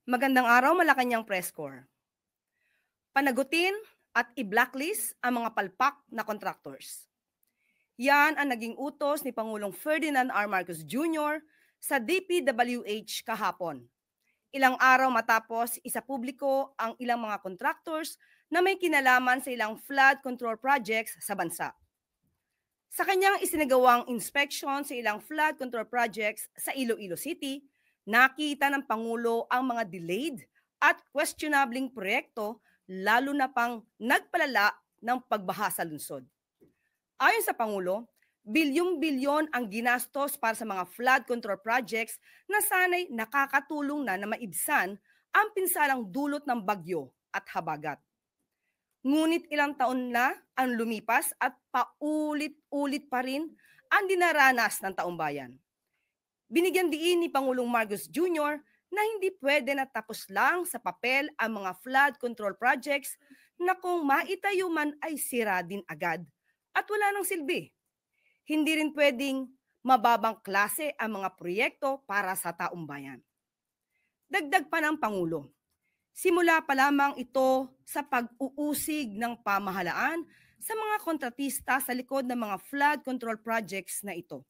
Magandang araw, Malacanang Press Corps. Panagutin at i-blacklist ang mga palpak na contractors. Yan ang naging utos ni Pangulong Ferdinand R. Marcos Jr. sa DPWH kahapon. Ilang araw matapos isa publiko ang ilang mga contractors na may kinalaman sa ilang flood control projects sa bansa. Sa kanyang isinagawang inspection sa ilang flood control projects sa Iloilo City, nakita ng Pangulo ang mga delayed at questionabling proyekto lalo na pang nagpalala ng pagbaha sa lungsod. Ayon sa Pangulo, bilyong-bilyon ang ginastos para sa mga flood control projects na sana'y nakakatulong na maibsan ang pinsalang dulot ng bagyo at habagat. Ngunit ilang taon na ang lumipas at paulit-ulit pa rin ang dinaranas ng taumbayan. Binigyan diin ni Pangulong Marcos Jr. na hindi pwede na tapos lang sa papel ang mga flood control projects na kung maitayo man ay sira din agad at wala nang silbi. Hindi rin pwedeng mababang klase ang mga proyekto para sa taumbayan. Dagdag pa ng Pangulo, simula pa lamang ito sa pag-uusig ng pamahalaan sa mga kontratista sa likod ng mga flood control projects na ito.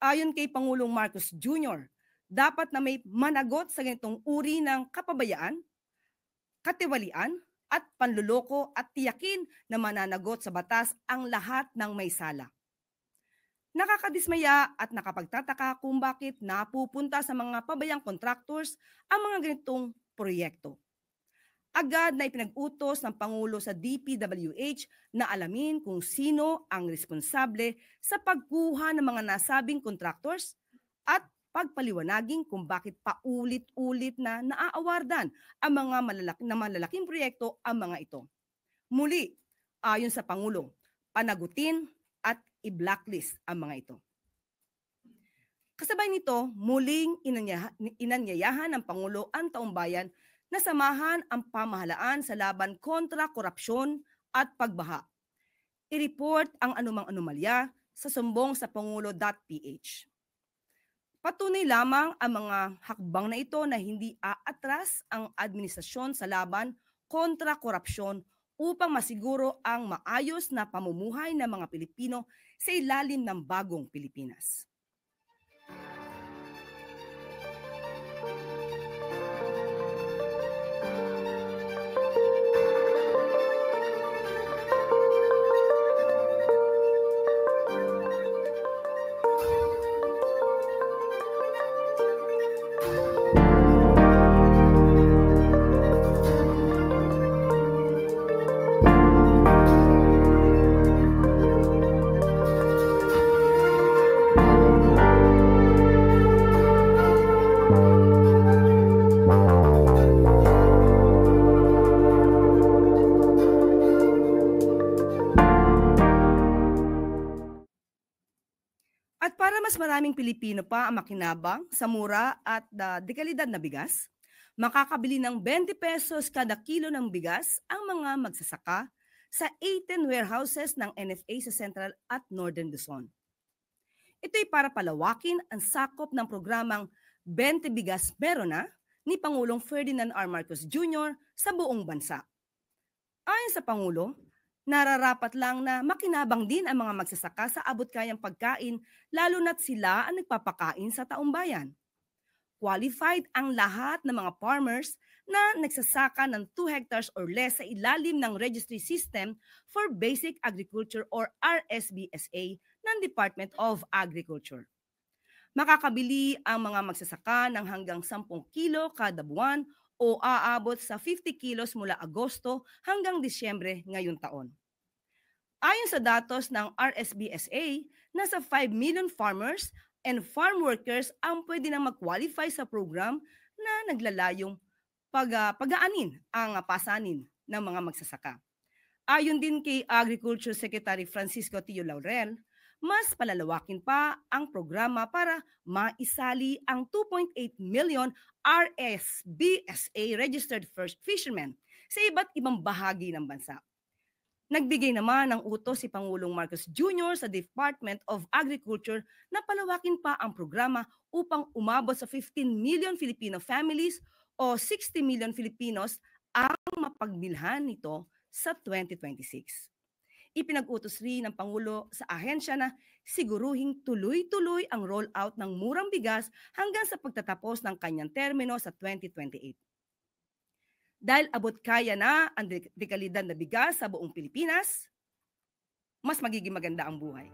Ayon kay Pangulong Marcos Jr., dapat na may managot sa ganitong uri ng kapabayaan, katiwalian at panluloko at tiyakin na mananagot sa batas ang lahat ng may sala. Nakakadismaya at nakapagtataka kung bakit napupunta sa mga pabayang contractors ang mga ganitong proyekto. Agad na ipinag-utos ng Pangulo sa DPWH na alamin kung sino ang responsable sa pagkuha ng mga nasabing contractors at pagpaliwanagin kung bakit paulit-ulit na naaawardan ang mga malalaking proyekto ang mga ito. Muli, ayon sa Pangulo, panagutin at i-blacklist ang mga ito. Kasabay nito, muling inanyayahan ng Pangulo ang taumbayan na samahan ang pamahalaan sa laban kontra korupsyon at pagbaha. I-report ang anumang anomalya sa sumbong sa pangulo.ph. Patunay lamang ang mga hakbang na ito na hindi aatras ang administrasyon sa laban kontra korupsyon upang masiguro ang maayos na pamumuhay ng mga Pilipino sa ilalim ng bagong Pilipinas. At para mas maraming Pilipino pa ang makinabang sa mura at dekalidad na bigas, makakabili ng 20 pesos kada kilo ng bigas ang mga magsasaka sa 18 warehouses ng NFA sa Central at Northern Luzon. Ito'y para palawakin ang sakop ng programang 20 Bigas Meron Na ni Pangulong Ferdinand R. Marcos Jr. sa buong bansa. Ayon sa Pangulo, nararapat lang na makinabang din ang mga magsasaka sa abot-kayang pagkain lalo na't sila ang nagpapakain sa taumbayan. Qualified ang lahat ng mga farmers na nagsasaka ng 2 hectares or less sa ilalim ng Registry System for Basic Agriculture or RSBSA ng Department of Agriculture. Makakabili ang mga magsasaka ng hanggang 10 kilo kada buwan o aabot sa 50 kilos mula Agosto hanggang Disyembre ngayong taon. Ayon sa datos ng RSBSA, nasa 5 million farmers and farm workers ang pwede nang mag-qualify sa program na naglalayong pag-aanin ang pasanin ng mga magsasaka. Ayon din kay Agriculture Secretary Francisco Tio Laurel, mas palalawakin pa ang programa para maisali ang 2.8 million RSBSA registered fishermen sa iba't ibang bahagi ng bansa. Nagbigay naman ng utos si Pangulong Marcos Jr. sa Department of Agriculture na palawakin pa ang programa upang umabot sa 15 million Filipino families o 60 million Filipinos ang mapagbilhan nito sa 2026. Ipinag-utos rin ng Pangulo sa ahensya na siguruhing tuloy-tuloy ang rollout ng murang bigas hanggang sa pagtatapos ng kanyang termino sa 2028. Dahil abot kaya na ang dekalidad na bigas sa buong Pilipinas, mas magiging maganda ang buhay.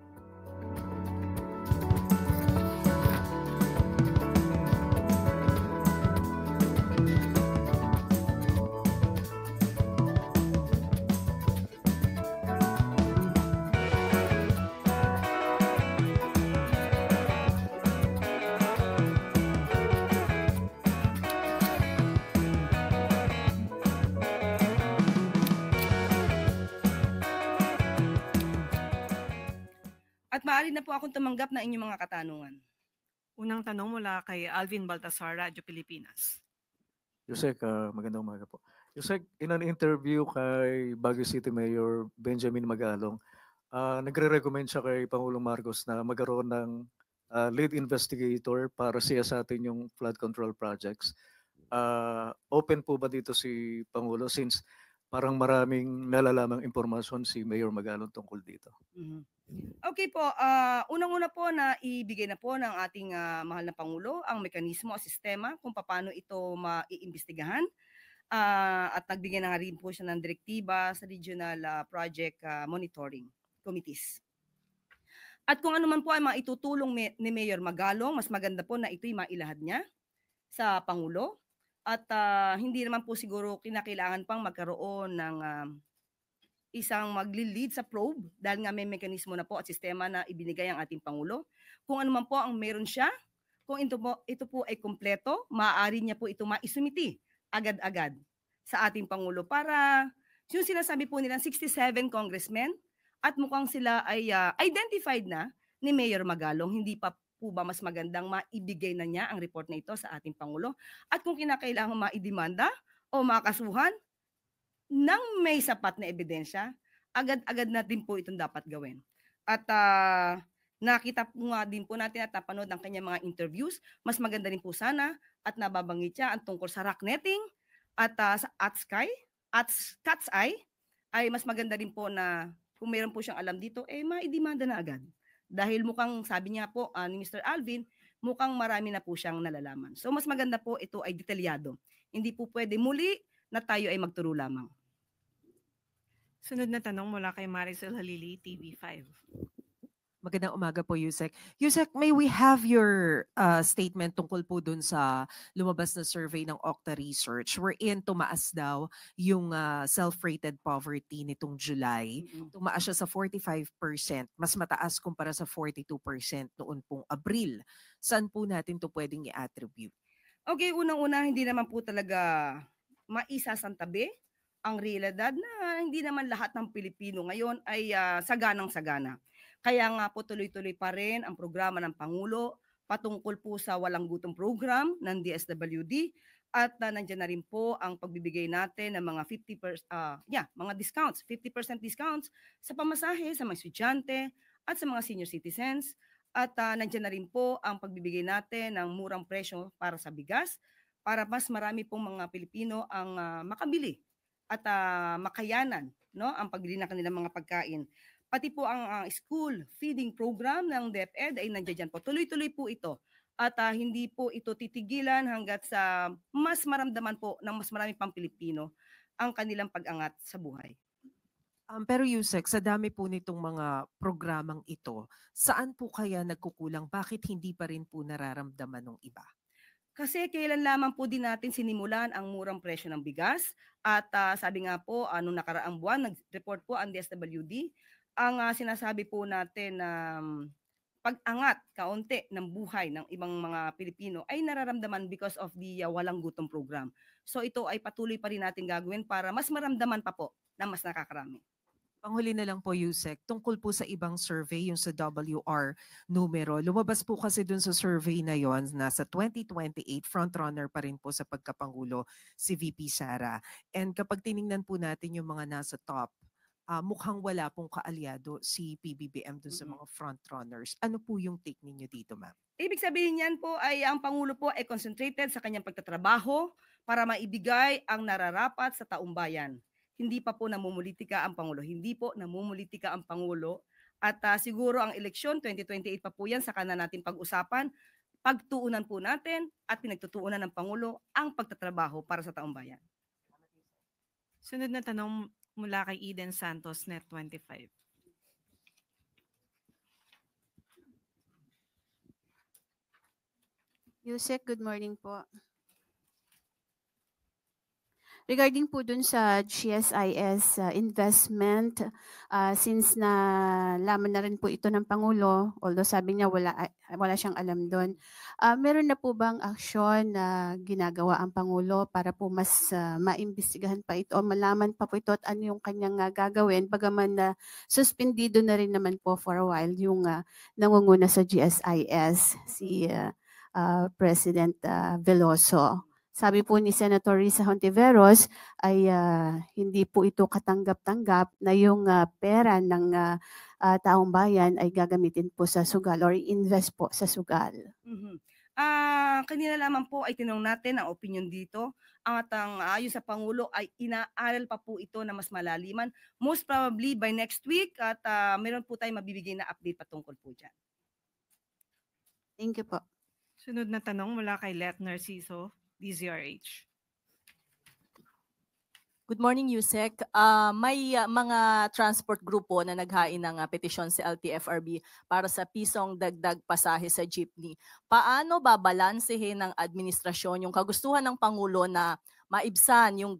At maaari na po akong tumanggap na inyong mga katanungan. Unang tanong mula kay Alvin Baltasar, Radyo Pilipinas. Yusek, magandang umaga po. Yusek, in an interview kay Baguio City Mayor Benjamin Magalong, nagre-recommend siya kay Pangulong Marcos na magkaroon ng lead investigator para siyasatin yung flood control projects. Open po ba dito si Pangulo since parang maraming nalalamang impormasyon si Mayor Magalong tungkol dito? Okay po, unang-una po na ibigay na po ng ating mahal na Pangulo ang mekanismo o sistema kung paano ito maiimbestigahan. At nagbigay na nga rin po siya ng direktiba sa regional project monitoring committees. At kung ano man po ay maitutulong ni Mayor Magalong, mas maganda po na ito'y mailahad niya sa Pangulo. At hindi naman po siguro kinakailangan pang magkaroon ng isang magli-lead sa probe dahil nga may mekanismo na po at sistema na ibinigay ang ating Pangulo. Kung ano man po ang meron siya, kung ito po ay kumpleto, maaari niya po ito maisumiti agad-agad sa ating Pangulo para yung sinasabi po nilang 67 congressmen at mukhang sila ay identified na ni Mayor Magalong. Hindi pa po ba mas magandang maibigay na niya ang report na ito sa ating Pangulo? At kung kinakailangan maidemanda o makasuhan, nang may sapat na ebidensya, agad-agad natin po itong dapat gawin. At nakita po nga din po natin at napanood ang kanyang mga interviews, mas maganda rin po sana at nababanggit siya ang tungkol sa rock netting at sa cat's eye, ay mas maganda rin po na kung meron po siyang alam dito, maidemanda na agad. Dahil mukhang, sabi niya po ni Mr. Alvin, mukhang marami na po siyang nalalaman. So mas maganda po ito ay detalyado. Hindi po pwede muli na tayo ay magturo lamang. Sunod na tanong mula kay Maricel Halili, TV5. Magandang umaga po, Yusek. Yusek, may we have your statement tungkol po dun sa lumabas na survey ng Okta Research wherein tumaas daw yung self-rated poverty nitong July. Tumaas siya sa 45%, mas mataas kumpara sa 42% noon pong Abril. Saan po natin to pwedeng i-attribute? Okay, unang-una, hindi naman po talaga maisasantabi ang realidad na hindi naman lahat ng Pilipino ngayon ay saganang-sagana. Kaya nga po tuloy-tuloy pa rin ang programa ng Pangulo patungkol po sa walang gutom program ng DSWD at nandiyan na rin po ang pagbibigay natin ng mga 50% mga discounts, 50% discounts sa pamasahe sa mga estudyante at sa mga senior citizens. At nandiyan na rin po ang pagbibigay natin ng murang presyo para sa bigas para mas marami pong mga Pilipino ang makabili at makayanan, no, ang pagbili ng kanilang mga pagkain. Pati po ang school feeding program ng DepEd ay nandiyan po. Tuloy-tuloy po ito. At hindi po ito titigilan hanggat sa mas maramdaman po ng mas marami pang Pilipino ang kanilang pag-angat sa buhay. Pero Yusek, sa dami po nitong mga programang ito, saan po kaya nagkukulang? Bakit hindi pa rin po nararamdaman ng iba? Kasi kailan lamang po din natin sinimulan ang murang presyo ng bigas at sabi nga po, nung nakaraang buwan, nag-report po ang DSWD, ang sinasabi po natin na pag-angat kaunti ng buhay ng ibang mga Pilipino ay nararamdaman because of the walang gutom program. So ito ay patuloy pa rin natin gagawin para mas maramdaman pa po na mas nakakarami. Panghuli na lang po, Yusek, tungkol po sa ibang survey, yung sa WR numero. Lumabas po kasi dun sa survey na yon na sa 2028, frontrunner pa rin po sa pagkapangulo si VP Sara. And kapag tiningnan po natin yung mga nasa top mukhang wala pong kaalyado si PBBM dun sa mga frontrunners. Ano po yung take ninyo dito, ma'am? Ibig sabihin niyan po ay ang Pangulo po ay concentrated sa kanyang pagtatrabaho para maibigay ang nararapat sa taong bayan. Hindi pa po namumulitika ang Pangulo. Hindi po namumulitika ang Pangulo. At siguro ang eleksyon 2028 pa po yan, saka na natin pag-usapan. Pagtuunan po natin at pinagtutuunan ng Pangulo ang pagtatrabaho para sa taong bayan. Sunod na tanong mula kay Eden Santos, Net 25. Yusek, good morning po. Regarding po dun sa GSIS investment, since na laman na rin po ito ng Pangulo, although sabi niya wala siyang alam doon, meron na po bang aksyon na ginagawa ang Pangulo para po mas maimbestigahan pa ito o malaman pa po ito at ano yung kanyang gagawin, bagaman na suspendido na rin naman po for a while yung nangunguna sa GSIS, si President Veloso. Sabi po ni Senator Risa Hontiveros ay hindi po ito katanggap-tanggap na yung pera ng taong bayan ay gagamitin po sa sugal or invest po sa sugal. Kanina lamang po ay tinanong natin ang opinion dito. At ang ayon sa Pangulo ay inaaral pa po ito na mas malaliman. Most probably by next week at meron po tayong mabibigay na update patungkol po dyan. Thank you po. Sunod na tanong mula kay Let Narciso, DZRH. Good morning, Yusek. May mga transport grupo na naghain ng petisyon sa LTFRB para sa pisong dagdag pasahe sa jeepney. Paano babalansehin ng administrasyon yung kagustuhan ng Pangulo na maibsan yung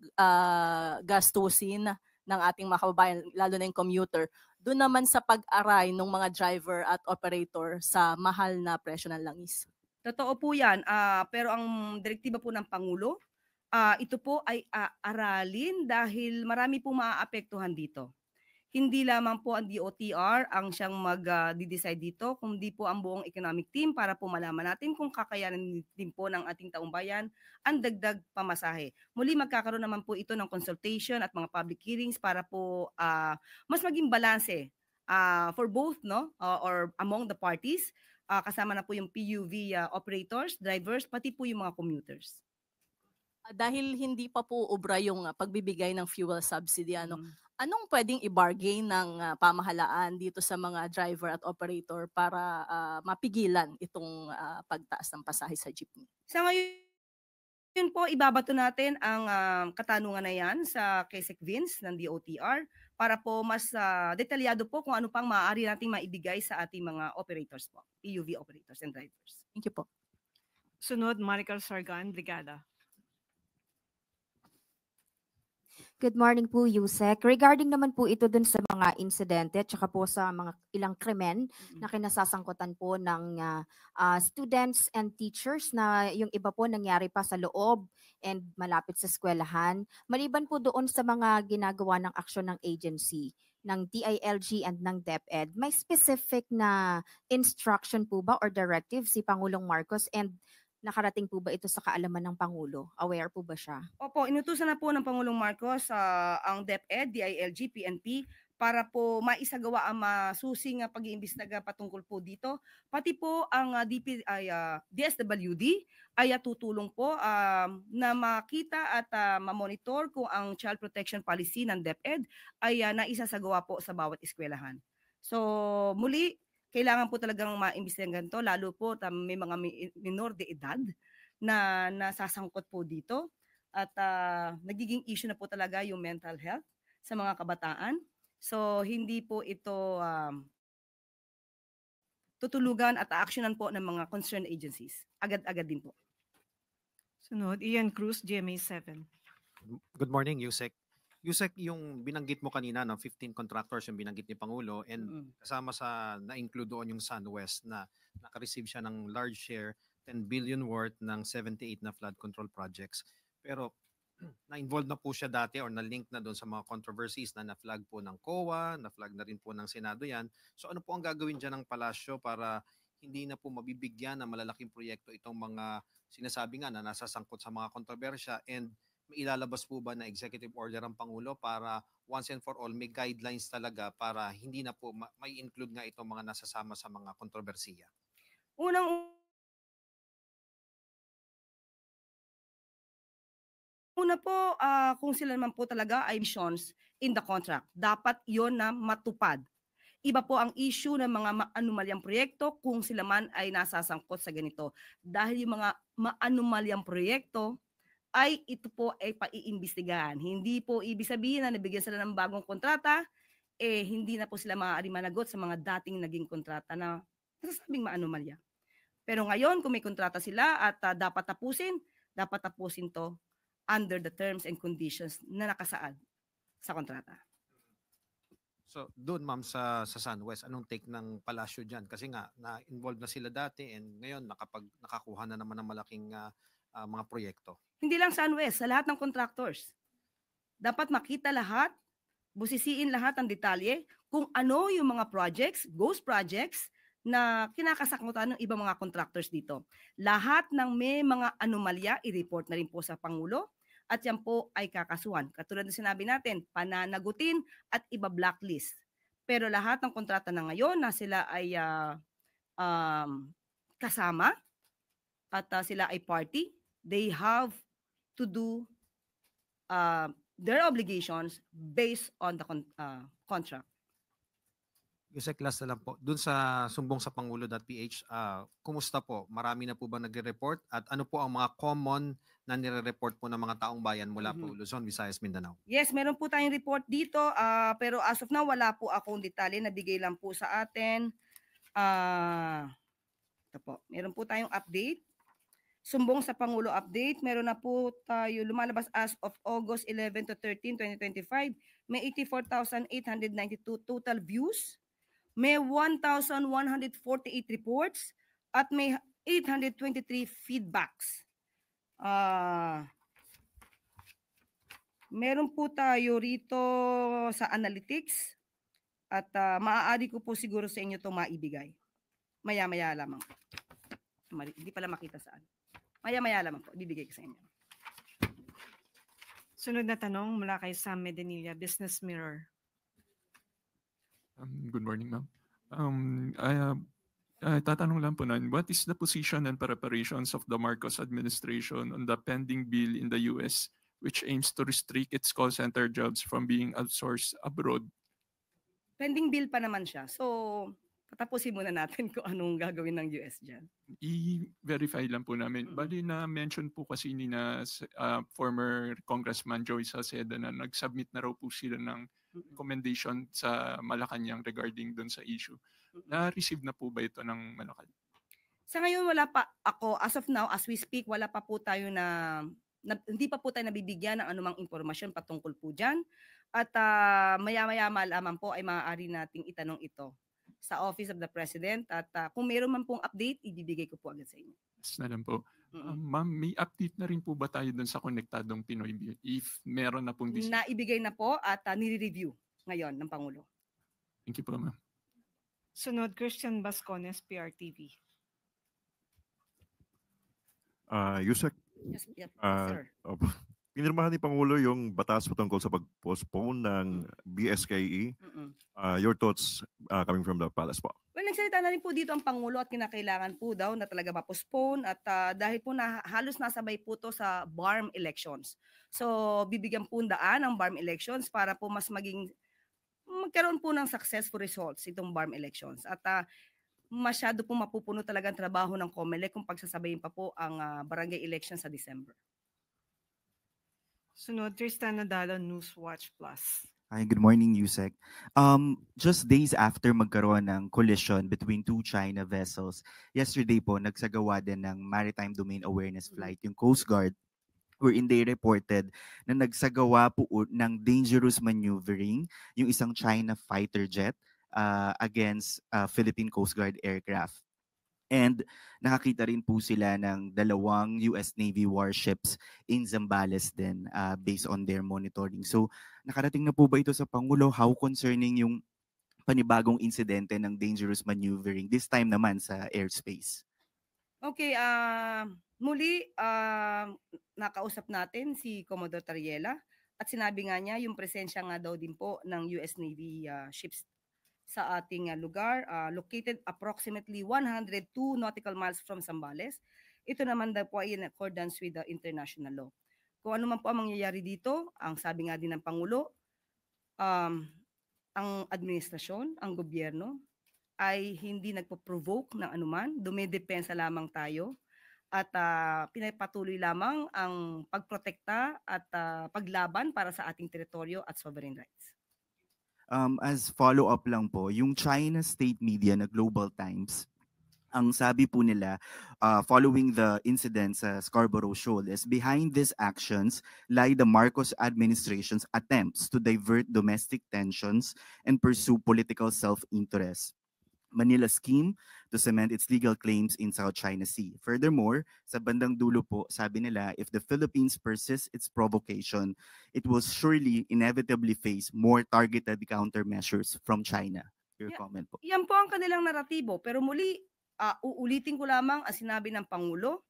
gastusin ng ating mga kababayan, lalo na yung commuter, doon naman sa pag-aray ng mga driver at operator sa mahal na presyo ng langis? Totoo po yan, pero ang direktiba po ng Pangulo, ito po ay aralin dahil marami pong maaapektuhan dito. Hindi lamang po ang DOTR ang siyang mag-decide dito, kundi po ang buong economic team para po malaman natin kung kakayanin din po ng ating taong bayan ang dagdag pamasahe. Muli magkakaroon naman po ito ng consultation at mga public hearings para po mas maging balanse for both, no, or among the parties. Kasama na po yung PUV operators, drivers, pati po yung mga commuters. Dahil hindi pa po ubra yung pagbibigay ng fuel subsidy, anong pwedeng i-bargain ng pamahalaan dito sa mga driver at operator para mapigilan itong pagtaas ng pasahe sa jeepney? Sa ngayon po, ibabato natin ang katanungan na yan sa KSEC Vince ng DOTR para po mas detalyado po kung ano pang maaari nating maibigay sa ating mga operators po, PUV operators and drivers. Thank you po. Sunod, Maricar Sargan, Brigada. Good morning po, Yusek. Regarding naman po ito dun sa mga insidente at saka po sa mga ilang krimen na kinasasangkutan po ng students and teachers na yung iba po nangyari pa sa loob and malapit sa eskwelahan. Maliban po doon sa mga ginagawa ng aksyon ng agency, ng DILG and ng DepEd, may specific na instruction po ba or directive si Pangulong Marcos and nakarating po ba ito sa kaalaman ng Pangulo? Aware po ba siya? Opo, inutusan na po ng Pangulong Marcos ang DepEd, DILG, PNP para po maisagawa ang masusing pag-iimbestiga patungkol po dito. Pati po ang DSWD ay tutulong po na makita at mamonitor kung ang child protection policy ng DepEd ay naisasagawa po sa bawat eskwelahan. So muli, kailangan po talagang maimbestigahan ganito, lalo po may mga minor de edad na nasasangkot po dito at nagiging issue na po talaga yung mental health sa mga kabataan. So hindi po ito tutulugan at aaksyonan po ng mga concerned agencies. Agad-agad din po. Sunod, Ian Cruz, GMA 7. Good morning, Yusek. Yusek, yung binanggit mo kanina, 15 contractors yung binanggit ni Pangulo and kasama sa na-include doon yung SunWest na naka-receive siya ng large share, 10 billion worth ng 78 na flood control projects. Pero na-involved na po siya dati or na-link na doon sa mga controversies na na-flag po ng COA, na-flag na rin po ng Senado yan. So ano po ang gagawin dyan ng palasyo para hindi na po mabibigyan ng malalaking proyekto itong mga sinasabi nga na nasasangkot sa mga kontrobersya and may ilalabas po ba na executive order ang Pangulo para once and for all may guidelines talaga para hindi na po may include nga itong mga nasasama sa mga kontrobersiya? Una po, kung sila naman po talaga ay missions in the contract, dapat yon na matupad. Iba po ang issue ng mga maanumalyang proyekto kung sila man ay nasasangkot sa ganito. Dahil yung mga maanumalyang proyekto ay ito po ay paiimbestigahan. Hindi po ibig sabihin na nabigyan sila ng bagong kontrata, hindi na po sila maaari managot sa mga dating naging kontrata na nasasabing maanumalya. Pero ngayon, kung may kontrata sila at dapat tapusin to under the terms and conditions na nakasaad sa kontrata. So doon ma'am sa SunWest, anong take ng palasyo diyan? Kasi nga na-involved na sila dati and ngayon nakakuha na naman ng malaking mga proyekto. Hindi lang SunWest, sa lahat ng contractors. Dapat makita lahat, busisiin lahat ang detalye kung ano yung mga projects, ghost projects na kinakasangkutan ng ibang mga contractors dito. Lahat ng may mga anomalya, i-report na rin po sa Pangulo. At yan po ay kakasuhan. Katulad ng sinabi natin, pananagutin at iba-blacklist. Pero lahat ng kontrata na ngayon na sila ay kasama at sila ay party, they have to do their obligations based on the contract. Yusek, last na lang po. Doon sa sumbong sa Pangulo.ph, kumusta po? Marami na po ba nagre-report? At ano po ang mga common na nire-report po ng mga taong bayan mula po Luzon, Visayas, Mindanao? Yes, meron po tayong report dito. Pero as of now, wala po akong detalye. Nabigay lang po sa atin. Ito po. Meron po tayong update. Sumbong sa Pangulo update. Meron na po tayo lumalabas as of August 11 to 13, 2025. May 84,892 total views. May 1,148 reports at may 823 feedbacks. Meron po tayo rito sa analytics at maaari ko po siguro sa inyo itong maibigay. Maya-maya lamang po. Hindi pala makita saan. Maya-maya lamang po. Ibibigay ko sa inyo. Sunod na tanong mula kay Sam Medenilla, Business Mirror. Good morning, ma'am. Tatanong lang po na, what is the position and preparations of the Marcos administration on the pending bill in the US which aims to restrict its call center jobs from being outsourced abroad? Pending bill pa naman siya. So, patapusin muna natin kung anong gagawin ng US dyan. I-verify lang po namin. Bali na mention po kasi ni na former Congressman Joey Salceda na nag-submit na raw po sila ng recommendation sa Malacanang regarding doon sa issue. Na-receive na po ba ito ng Malacanang? Sa ngayon wala pa ako, as of now, as we speak, wala pa po tayo hindi pa po tayo nabibigyan ng anumang impormasyon patungkol po dyan. At maya-maya lamang po ay maaari nating itanong ito sa Office of the President. At kung mayroon man pong update, ibibigay ko po agad sa inyo. Yes na lang po. Ma'am, may update na rin po ba tayo dun sa Konektadong Pinoy Bill? If meron na pong decision. Naibigay na po at nire-review ngayon ng Pangulo. Thank you po, ma'am. Sunod, Christian Bascones, PRTV. Yusek, Yes, sir. pinirmahan ni Pangulo yung batas patungkol sa pag-postpone ng BSKE. Your thoughts coming from the palace po? Well, nagsalita na rin po dito ang Pangulo at kinakailangan po daw na talaga ma-postpone at dahil po halos nasabay po to sa BARM elections. So, bibigyan po daan ang BARM elections para po mas magkaroon po ng successful results itong BARM elections. At masyado po mapupuno talaga ang trabaho ng COMELEC kung pagsasabayin pa po ang barangay election sa December. Sunod, Tristan Nadalo, Newswatch Plus. Hi, good morning, Yusek. Just days after magkaroon ng collision between two China vessels, yesterday po nagsagawa din ng Maritime Domain Awareness Flight yung Coast Guard, wherein they reported na nagsagawa po ng dangerous maneuvering yung isang China fighter jet against Philippine Coast Guard aircraft. And nakakita rin po sila ng 2 US Navy warships in Zambales din based on their monitoring. So nakarating na po ba ito sa Pangulo? How concerning yung panibagong insidente ng dangerous maneuvering, this time naman sa airspace? Okay, muli nakausap natin si Commodore Tariela at sinabi nga niya yung presensya nga daw din po ng US Navy ships sa ating lugar, located approximately 102 nautical miles from Zambales. Ito naman daw po ay in accordance with the international law. Kung ano man po ang mangyayari dito, ang sabi nga din ng Pangulo, ang administrasyon, ang gobyerno, ay hindi nagpo-provoke ng anuman, dumidepensa lamang tayo at pinapatuloy lamang ang pagprotekta at paglaban para sa ating teritoryo at sovereign rights. As follow-up lang po, yung China state media na Global Times, ang sabi po nila, following the incident sa Scarborough Shoal, is behind these actions lie the Marcos administration's attempts to divert domestic tensions and pursue political self-interest. Manila scheme to cement its legal claims in South China Sea. Furthermore, sa bandang dulo po, sabi nila, if the Philippines persists its provocation, it will surely inevitably face more targeted countermeasures from China. Your comment po. Yan po ang kanilang naratibo. Pero muli, uulitin ko lamang ang sinabi ng Pangulo,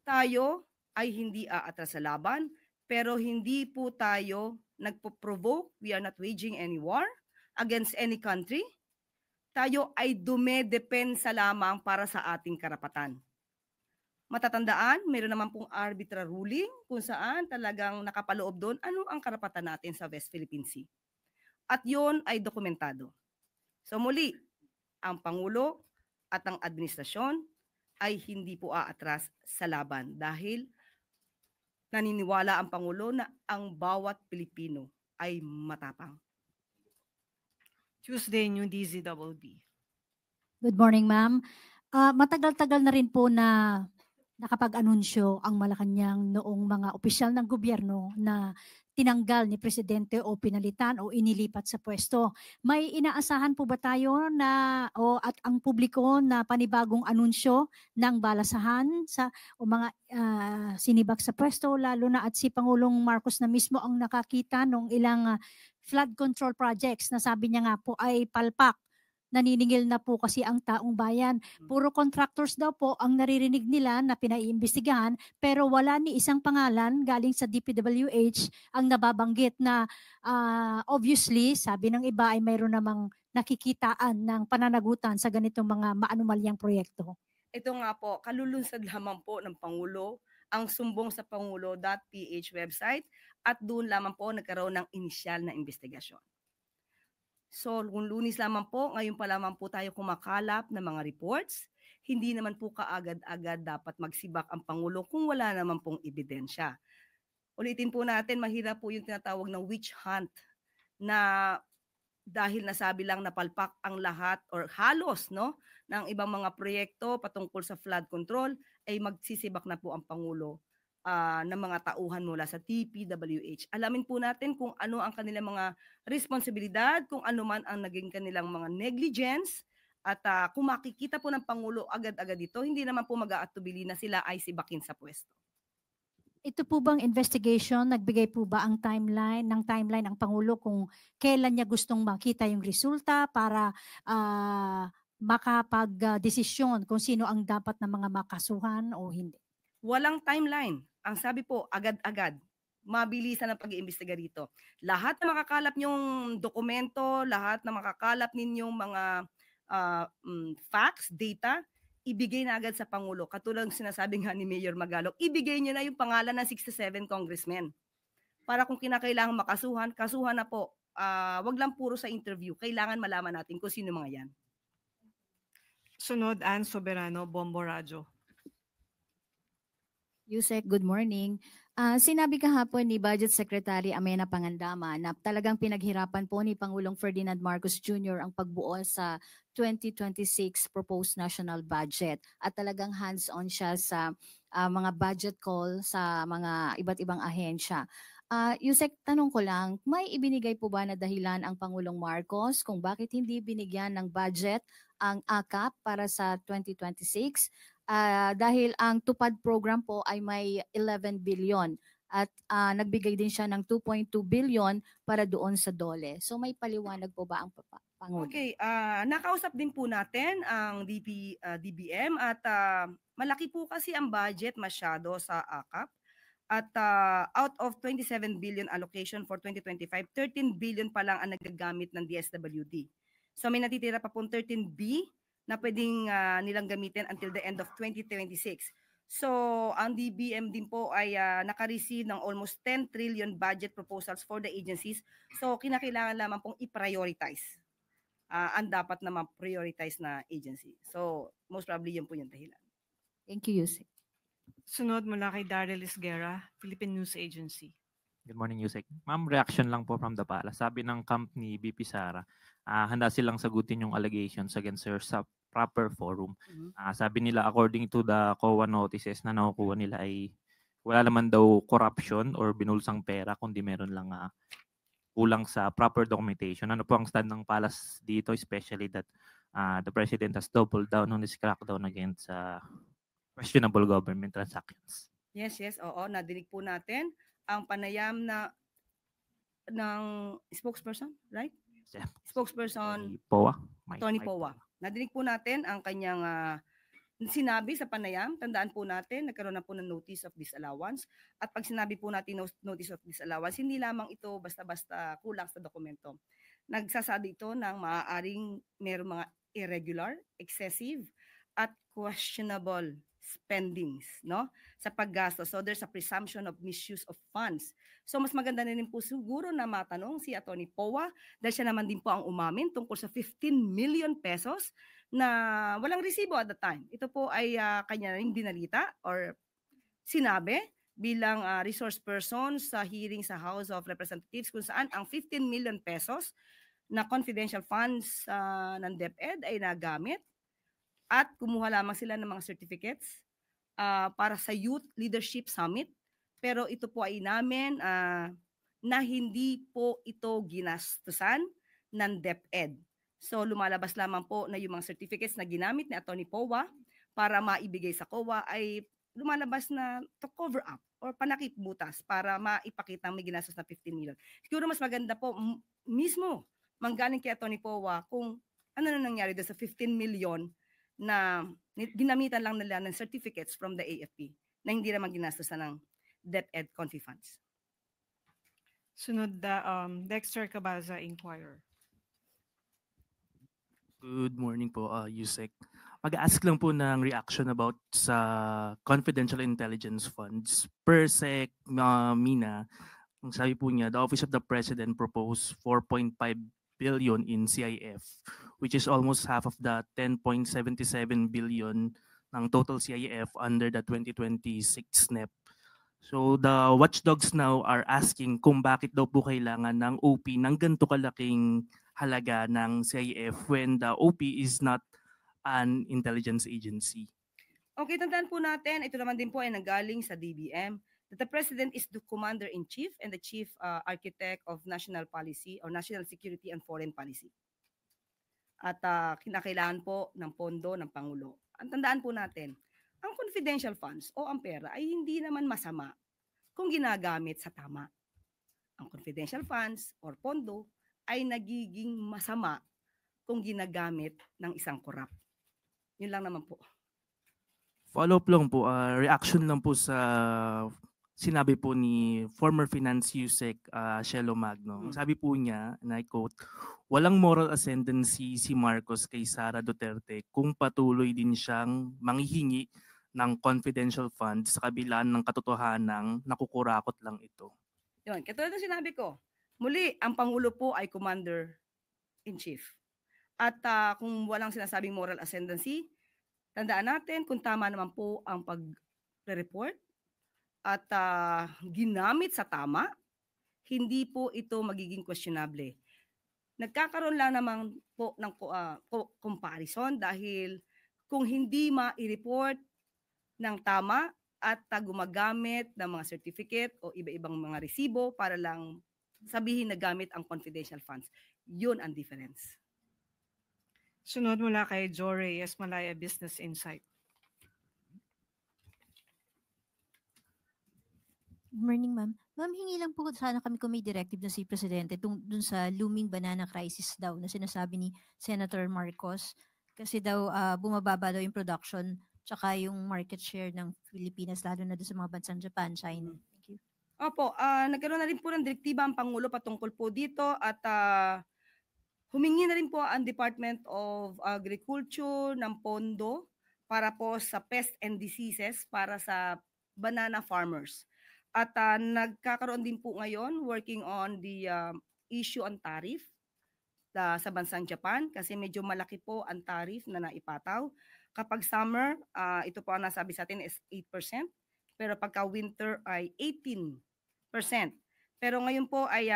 tayo ay hindi aatras sa laban, pero hindi po tayo nagpo-provoke. We are not waging any war against any country. Tayo ay dumedepensa lamang para sa ating karapatan. Matatandaan, mayroon naman pong arbitral ruling kung saan talagang nakapaloob doon ano ang karapatan natin sa West Philippine Sea. At yon ay dokumentado. So muli, ang Pangulo at ang administrasyon ay hindi po aatras sa laban dahil naniniwala ang Pangulo na ang bawat Pilipino ay matapang. Tuesday, New DZWD. Good morning, ma'am. Matagal-tagal na rin po na nakapag-anunsyo ang Malacanang noong mga opisyal ng gobyerno na tinanggal ni Presidente o pinalitan o inilipat sa pwesto. May inaasahan po ba tayo na at ang publiko na panibagong anunsyo ng balasahan sa o mga sinibak sa pwesto, lalo na at si Pangulong Marcos na mismo ang nakakita ng ilang flood control projects na sabi niya nga po ay palpak. Naniningil na po kasi ang taong bayan. Puro contractors daw po ang naririnig nila na pinaiimbestigahan, pero wala ni isang pangalan galing sa DPWH ang nababanggit na obviously, sabi ng iba ay mayroon namang nakikitaan ng pananagutan sa ganitong mga maanumalyang proyekto. Ito nga po, kalulunsad lamang po ng Pangulo ang sumbong sa pangulo.ph website at doon lamang po nagkaroon ng inisyal na investigasyon. So, kung Lunes lamang po, ngayon pa lamang po tayo kumakalap ng mga reports, hindi naman po kaagad-agad dapat magsibak ang Pangulo kung wala naman pong ebidensya. Ulitin po natin, mahirap po yung tinatawag ng witch hunt na dahil nasabi lang na palpak ang lahat or halos ng ibang mga proyekto patungkol sa flood control, ay magsisibak na po ang Pangulo ng mga tauhan mula sa DPWH. Alamin po natin kung ano ang kanilang mga responsibilidad, kung ano man ang naging kanilang mga negligence, at kung makikita po ng Pangulo agad-agad dito, hindi naman po mag-aatubili na sila ay sibakin sa pwesto. Ito po bang investigation, nagbigay po ba ang timeline ang Pangulo kung kailan niya gustong makita yung resulta para makapag-desisyon kung sino ang dapat na mga makasuhan o hindi? Walang timeline. Ang sabi po, agad-agad. Mabilisan ang pag-iimbestiga rito. Lahat na makakalap niyong dokumento, lahat na makakalap ninyong mga facts, data, ibigay na agad sa Pangulo. Katulad ng sinasabi nga ni Mayor Magalong, ibigay niyo na yung pangalan ng 67 congressmen. Para kung kinakailangan makasuhan, kasuhan na po. Wag lang puro sa interview. Kailangan malaman natin kung sino mga yan. Sunod, Ann Soberano, Bombo Radyo. Yusek, good morning. Sinabi kahapon ni Budget Secretary Amena Pangandama na talagang pinaghirapan po ni Pangulong Ferdinand Marcos Jr. ang pagbuo sa 2026 proposed national budget at talagang hands-on siya sa mga budget call sa mga iba't ibang ahensya. Yusek, tanong ko lang, may ibinigay po ba na dahilan ang Pangulong Marcos kung bakit hindi binigyan ng budget ang AKAP para sa 2026? Dahil ang Tupad program po ay may 11 billion. at nagbigay din siya ng 2.2 billion para doon sa DOLE. So may paliwanag po ba ang Pangulo? Okay, nakausap din po natin ang DBM at malaki po kasi ang budget masyado sa AKAP. At out of 27 billion allocation for 2025, 13 billion pa lang ang nagagamit ng DSWD. So may natitira pa pong 13B na pwedeng nilang gamitin until the end of 2026. So ang DBM din po ay naka-receive ng almost 10 trillion budget proposals for the agencies. So kinakailangan lamang pong i-prioritize ang dapat na ma-prioritize na agency. So most probably yun po yung dahilan. Thank you, Yusek. Sunod mula kay Daryl Isguera, Philippine News Agency. Good morning, Yusek. Ma'am, reaction lang po from the palace. Sabi ng camp ni BP Sara, handa silang sagutin yung allegations against her sa proper forum. Sabi nila, according to the COA notices na nakukuha nila ay wala naman daw corruption or binulsang pera, kundi meron lang kulang sa proper documentation. Ano po ang stand ng palace dito, especially that the President has doubled down on his crackdown against questionable government transactions? Yes, oo. Nadinig po natin ang panayam ng spokesperson, right? Yeah. Spokesperson POA. Tony Powa. Nadinig po natin ang kanyang sinabi sa panayam. Tandaan po natin, nagkaroon na po ng notice of disallowance. At pag sinabi po natin notice of disallowance, hindi lamang ito basta-basta kulang sa dokumento. Nagsasabi ito ng maaaring mayroong mga irregular, excessive, at questionable spendings, no? Sa paggasto. So there's a presumption of misuse of funds. So mas maganda na rin po siguro na matanong si Atty. Powa dahil siya naman din po ang umamin tungkol sa 15 million pesos na walang resibo at the time. Ito po ay kanya rin dinalita or sinabi bilang resource person sa hearing sa House of Representatives kung saan ang 15 million pesos na confidential funds ng DepEd ay nagamit at kumuha lamang sila ng mga certificates para sa Youth Leadership Summit. Pero ito po ay namin na hindi po ito ginastusan ng DepEd. So lumalabas lamang po na yung mga certificates na ginamit ni Atty. Powa para maibigay sa COA ay lumalabas na to cover up or panakip butas para maipakita may ginastos na 15 million. Siguro mas maganda po mismo manggaling kay Atty. Powa kung ano na nangyari doon sa 15 million na ginamitan lang nila ng certificates from the AFP na hindi naman ginastosan ng DepEd Confi funds. Sunod Dexter Cabaza, Inquirer. Good morning po, Yusek. Mag-ask lang po ng reaction about sa confidential intelligence funds. Per Sec Mina, ang sabi po niya, the Office of the President proposed 4.5 billion in CIF, which is almost half of the 10.77 billion ng total CIF under the 2026 SNEP. So the watchdogs now are asking kung bakit daw po kailangan ng OP ng ganito kalaking halaga ng CIF when the OP is not an intelligence agency. Okay, tandaan po natin, ito naman din po ay nanggaling sa DBM, that the President is the Commander-in-Chief and the Chief Architect of National Policy or National Security and Foreign Policy. At kinakailangan po ng pondo ng Pangulo. Ang tandaan po natin, ang confidential funds o ang pera ay hindi naman masama kung ginagamit sa tama. Ang confidential funds or pondo ay nagiging masama kung ginagamit ng isang korap. Yun lang naman po. Follow-up lang po, reaction lang po sa sinabi po ni former Finance Yusek Shelo Magno. Sabi po niya, and I quote, walang moral ascendancy si Marcos kay Sara Duterte kung patuloy din siyang manghihingi ng confidential funds sa kabila ng katotohanang nakukurakot lang ito. Yun, katulad ng sinabi ko, muli, ang Pangulo po ay Commander-in-Chief. At kung walang sinasabing moral ascendancy, tandaan natin kung tama naman po ang pag-report at ginamit sa tama, hindi po ito magiging questionable. Nagkakaroon lang naman po ng comparison dahil kung hindi ma-report ng tama at gumagamit ng mga certificate o iba-ibang mga resibo para lang sabihin na gamit ang confidential funds. Yun ang difference. Sunod mula kay Joe Reyes, Malaya Business Insight. Good morning, ma'am. Ma'am, hingi lang po sana kami kung may directive na si Presidente dun sa looming banana crisis daw na sinasabi ni Senator Marcos. Kasi daw bumababa daw yung production tsaka yung market share ng Pilipinas lalo na doon sa mga bansang Japan, China. Thank you. Opo, nagkaroon na rin po ng direktiba ang Pangulo patungkol po dito at humingi na rin po ang Department of Agriculture ng pondo para po sa pest and diseases para sa banana farmers. At nagkakaroon din po ngayon working on the issue on tariff sa bansang Japan kasi medyo malaki po ang tariff na naipataw. Kapag summer, ito po ang nasabi sa atin is 8%, pero pagka winter ay 18%. Pero ngayon po ay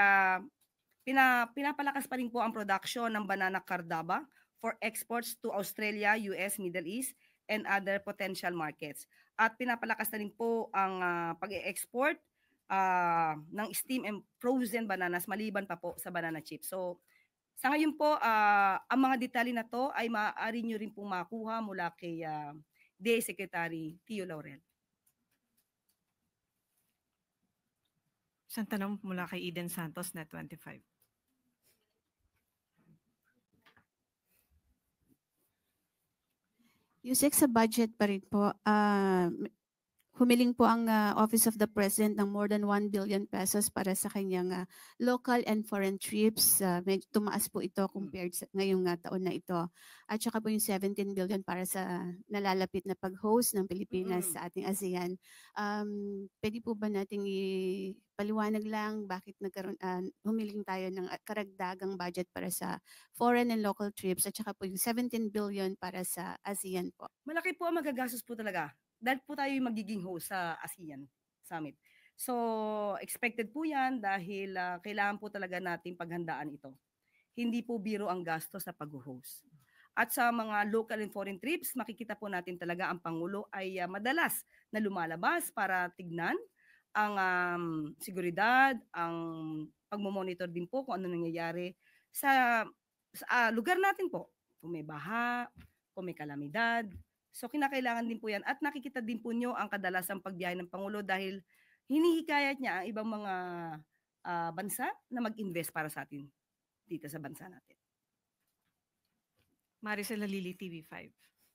pinapalakas pa rin po ang production ng banana cardaba for exports to Australia, US, Middle East, and other potential markets. At pinapalakas na rin po ang pag-export ng steam and frozen bananas maliban pa po sa banana chips. So, sa ngayon po, ang mga detalye na to ay maaari nyo rin pong makuha mula kay DA Secretary Tio Laurel. Isang tanong mula kay Eden Santos, Net25. Yusek, sa budget pa rin po, humiling po ang Office of the President ng more than 1 billion pesos para sa kanyang local and foreign trips. Medyo tumaas po ito compared sa ngayong taon na ito. At saka po yung 17 billion para sa nalalapit na pag-host ng Pilipinas sa ating ASEAN. Pwede po ba nating ipaliwanag lang bakit humiling tayo ng karagdagang budget para sa foreign and local trips at saka po yung 17 billion para sa ASEAN po? Malaki po ang magagastos po talaga. Dahil po tayo yung magiging host sa ASEAN Summit. So, expected po yan dahil kailangan po talaga natin paghandaan ito. Hindi po biro ang gasto sa pag-host. At sa mga local and foreign trips, makikita po natin talaga ang Pangulo ay madalas na lumalabas para tignan ang seguridad, ang pagmomonitor din po kung ano nangyayari sa lugar natin po. Kung may baha, kung may kalamidad. So kinakailangan din po yan at nakikita din po nyo ang kadalasang pagbiyahe ng Pangulo dahil hinihikayat niya ang ibang mga bansa na mag-invest para sa atin dito sa bansa natin. Maricel Lili, TV5.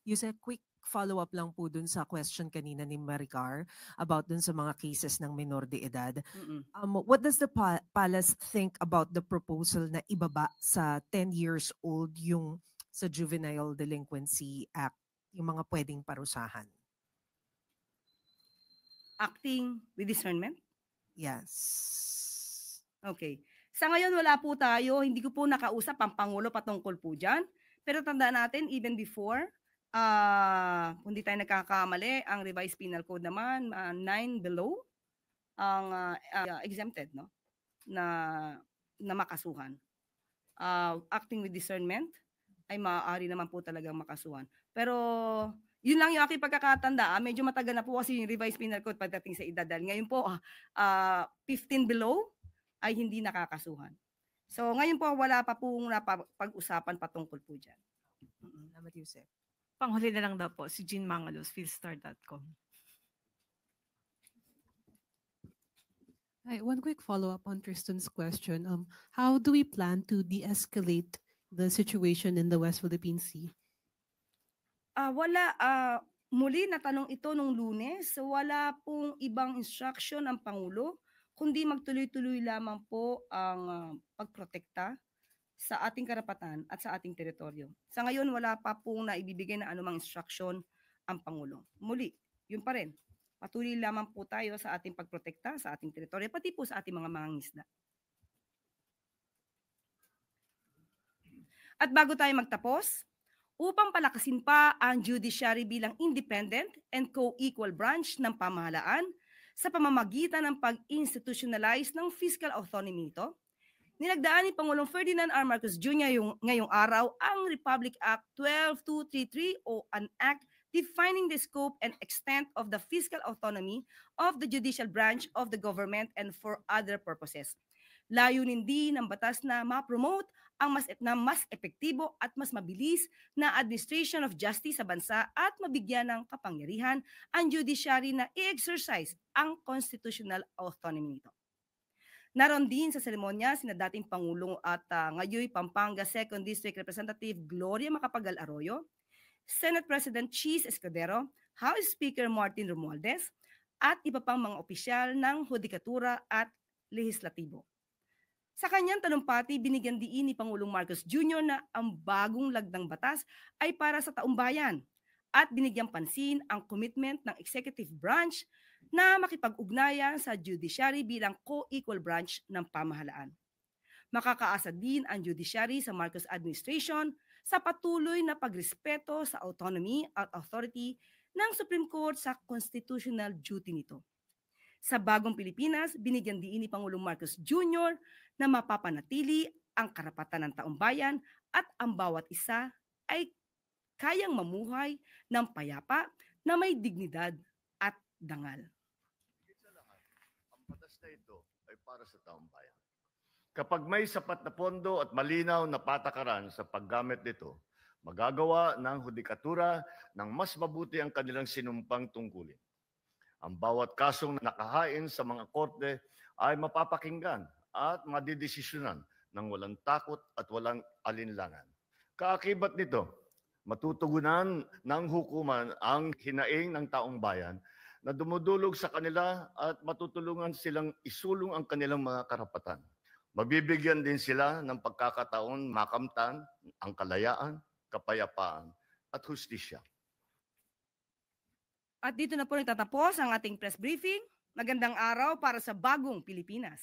Yusek, quick follow-up lang po dun sa question kanina ni Maricar about dun sa mga cases ng minor de edad. What does the Palace think about the proposal na ibaba sa 10 years old yung sa Juvenile Delinquency Act? Yung mga pwedeng parusahan. Acting with discernment? Yes. Okay. Sa ngayon wala po tayo, hindi ko po nakausap ang Pangulo patungkol po dyan. Pero tandaan natin, even before, kung di tayo nagkakamali, ang revised penal code naman, 9 below, ang exempted, no? Na makasuhan. Acting with discernment ay maaari naman po talagang makasuhan. Pero yun lang yung aking pagkakatanda. Medyo matagal na po kasi yung revised penal code pagdating sa edad. Dahil ngayon po, 15 below ay hindi nakakasuhan. So ngayon po wala pa pong pag-usapan patungkol po dyan. Salamat, Yusek. Panghuli na lang daw po, si Jean Mangalos, philstar.com. Hi, one quick follow-up on Tristan's question. How do we plan to de-escalate the situation in the West Philippine Sea? Muli natanong ito nung Lunes, wala pong ibang instruction ng Pangulo, kundi magtuloy-tuloy lamang po ang pagprotekta sa ating karapatan at sa ating teritoryo. Sa ngayon, wala pa pong naibibigay na anumang instruction ang Pangulo. Muli, yun pa rin. Patuloy lamang po tayo sa ating pagprotekta sa ating teritoryo, pati po sa ating mga mangingisda. At bago tayo magtapos, upang palakasin pa ang judiciary bilang independent and co-equal branch ng pamahalaan sa pamamagitan ng pag-institutionalize ng fiscal autonomy nito, ninagdaan ni Pangulong Ferdinand R. Marcos Jr. ngayong araw ang Republic Act 12233 o an act defining the scope and extent of the fiscal autonomy of the judicial branch of the government and for other purposes. Layunin din ng batas na ma-promote mas epektibo at mas mabilis na administration of justice sa bansa at mabigyan ng kapangyarihan ang judiciary na i-exercise ang constitutional autonomy nito. Naroon din sa seremonya sina dating Pangulong at ngayon Pampanga 2nd District Representative Gloria Macapagal Arroyo, Senate President Cheese Escudero, House Speaker Martin Romualdez, at iba pang mga opisyal ng hudikatura at lehislatibo. Sa kanyang talumpati, binigyan diin ni Pangulong Marcos Jr. na ang bagong lagdang batas ay para sa taumbayan at binigyang pansin ang commitment ng executive branch na makipag-ugnayan sa judiciary bilang co-equal branch ng pamahalaan. Makakaasa din ang judiciary sa Marcos administration sa patuloy na pagrespeto sa autonomy at authority ng Supreme Court sa constitutional duty nito. Sa bagong Pilipinas, binigyan diin ni Pangulong Marcos Jr. na mapapanatili ang karapatan ng taumbayan at ang bawat isa ay kayang mamuhay ng payapa na may dignidad at dangal. Ang batas na ito ay para sa taumbayan. Kapag may sapat na pondo at malinaw na patakaran sa paggamit nito, magagawa ng hudikatura ng mas mabuti ang kanilang sinumpang tungkulin. Ang bawat kasong nakahain sa mga korte ay mapapakinggan at madidesisyonan ng walang takot at walang alinlangan. Kaakibat nito, matutugunan ng hukuman ang hinaing ng taong bayan na dumudulog sa kanila at matutulungan silang isulong ang kanilang mga karapatan. Mabibigyan din sila ng pagkakataon makamtan ang kalayaan, kapayapaan at hustisya. At dito na po nagtatapos ang ating press briefing. Magandang araw para sa bagong Pilipinas.